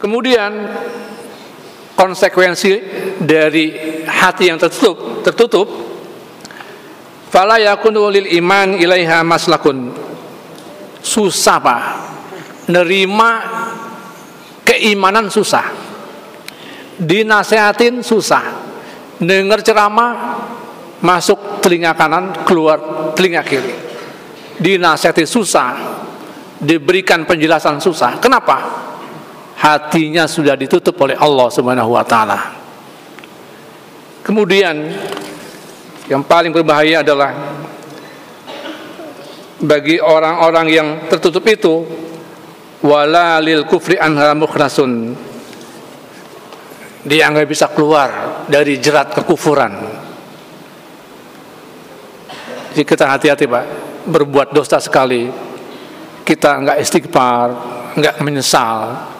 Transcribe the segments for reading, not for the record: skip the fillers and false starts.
Kemudian konsekuensi dari hati yang tertutup, fala yakunu lil iman ilaiha maslakun. Susah Pak, nerima keimanan susah, dinasehatin susah, dengar ceramah masuk telinga kanan keluar telinga kiri, dinasehati susah, diberikan penjelasan susah. Kenapa? Hatinya sudah ditutup oleh Allah Subhanahu wa taala. Kemudian yang paling berbahaya adalah bagi orang-orang yang tertutup itu, wala lil kufri anha mukhlasun. Dia nggak bisa keluar dari jerat kekufuran. Jadi kita hati-hati Pak, berbuat dosa sekali kita nggak istighfar, nggak menyesal,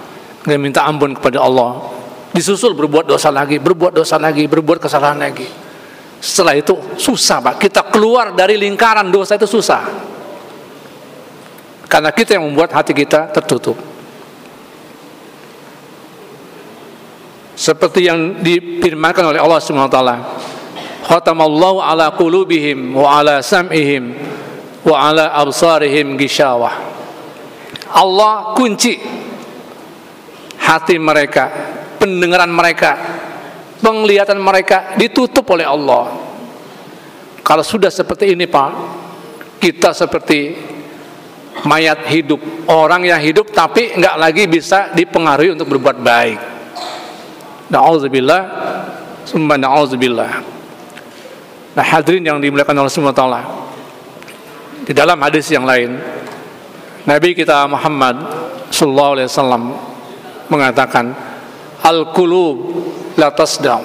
nggak minta ampun kepada Allah, disusul berbuat dosa lagi, berbuat kesalahan lagi. Setelah itu susah Pak, kita keluar dari lingkaran dosa itu susah, karena kita yang membuat hati kita tertutup. Seperti yang difirmankan oleh Allah Subhanahu wa taala, khatamallahu ala qulubihim wa ala sam'ihim wa ala absarihim ghishawah. Allah kunci hati mereka, pendengaran mereka, penglihatan mereka ditutup oleh Allah. Kalau sudah seperti ini Pak, kita seperti mayat hidup, orang yang hidup tapi nggak lagi bisa dipengaruhi untuk berbuat baik. Na'udzubillah, summa na'udzubillah. Nah hadirin yang dimuliakan Allah Subhanahu wa taala, di dalam hadis yang lain Nabi kita Muhammad sallallahu alaihi wasallam mengatakan, al-qulub la tasdam.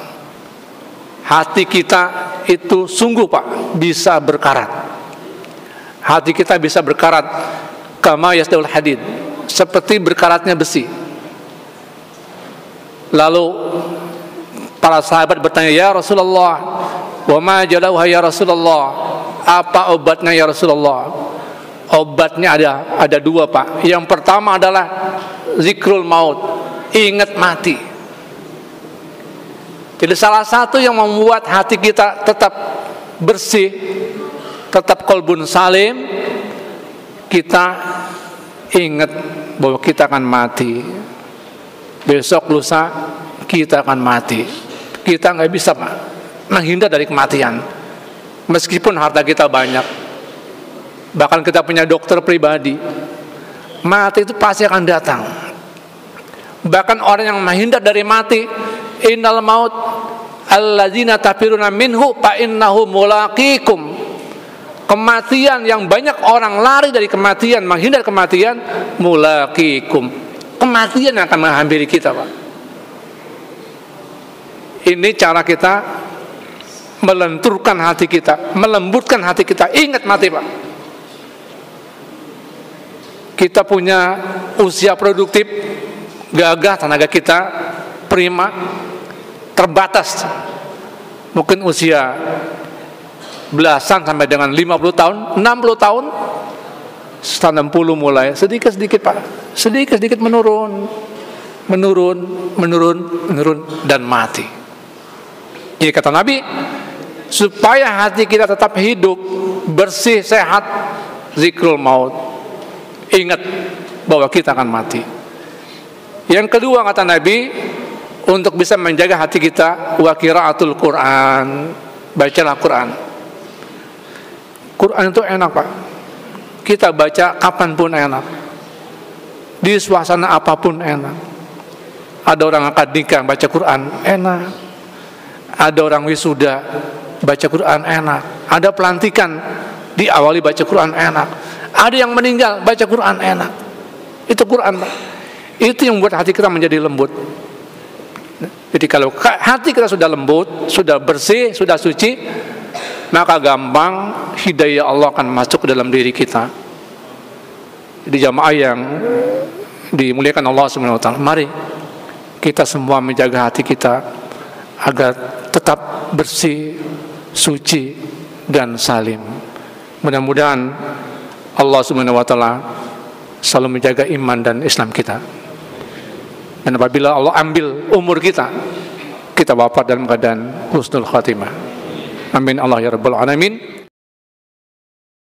Hati kita itu sungguh Pak bisa berkarat. Hati kita bisa berkarat kama yasdaul hadid, seperti berkaratnya besi. Lalu para sahabat bertanya, ya Rasulullah, wa ma jalauha ya Rasulullah, apa obatnya ya Rasulullah? Obatnya ada dua Pak. Yang pertama adalah zikrul maut, ingat mati. Jadi salah satu yang membuat hati kita tetap bersih, tetap qalbun salim, kita ingat bahwa kita akan mati. Besok lusa kita akan mati. Kita nggak bisa Pak menghindar dari kematian, meskipun harta kita banyak, bahkan kita punya dokter pribadi, mati itu pasti akan datang. Bahkan orang yang menghindar dari mati, innal maut alladzina tafiruna minhu fa innahu mulaqikum. Kematian yang banyak orang lari dari kematian, menghindar kematian, mulaqikum. Kematian yang akan menghampiri kita Pak. Ini cara kita melenturkan hati kita, melembutkan hati kita. Ingat mati Pak. Kita punya usia produktif, gagah, tenaga kita prima, terbatas. Mungkin usia belasan sampai dengan 50 tahun, 60 tahun, setelah 60 mulai sedikit-sedikit Pak, sedikit-sedikit menurun dan mati. Jadi kata Nabi, supaya hati kita tetap hidup, bersih, sehat, zikrul maut, ingat bahwa kita akan mati. Yang kedua kata Nabi, untuk bisa menjaga hati kita, wa qiraatul Quran, bacalah Quran. Quran itu enak Pak, kita baca kapanpun enak, di suasana apapun enak. Ada orang akad nikah baca Quran enak, ada orang wisuda baca Quran enak, ada pelantikan diawali baca Quran enak, ada yang meninggal baca Quran enak. Itu Quran Pak. Itu yang membuat hati kita menjadi lembut. Jadi kalau hati kita sudah lembut, sudah bersih, sudah suci, maka gampang hidayah Allah akan masuk ke dalam diri kita. Di jamaah yang dimuliakan Allah Subhanahu wa taala, mari kita semua menjaga hati kita agar tetap bersih, suci dan salim. Mudah-mudahan Allah Subhanahu wa taala selalu menjaga iman dan Islam kita. Dan apabila Allah ambil umur kita, kita wafat dalam keadaan husnul khatimah. Amin Allah ya rabbal alamin.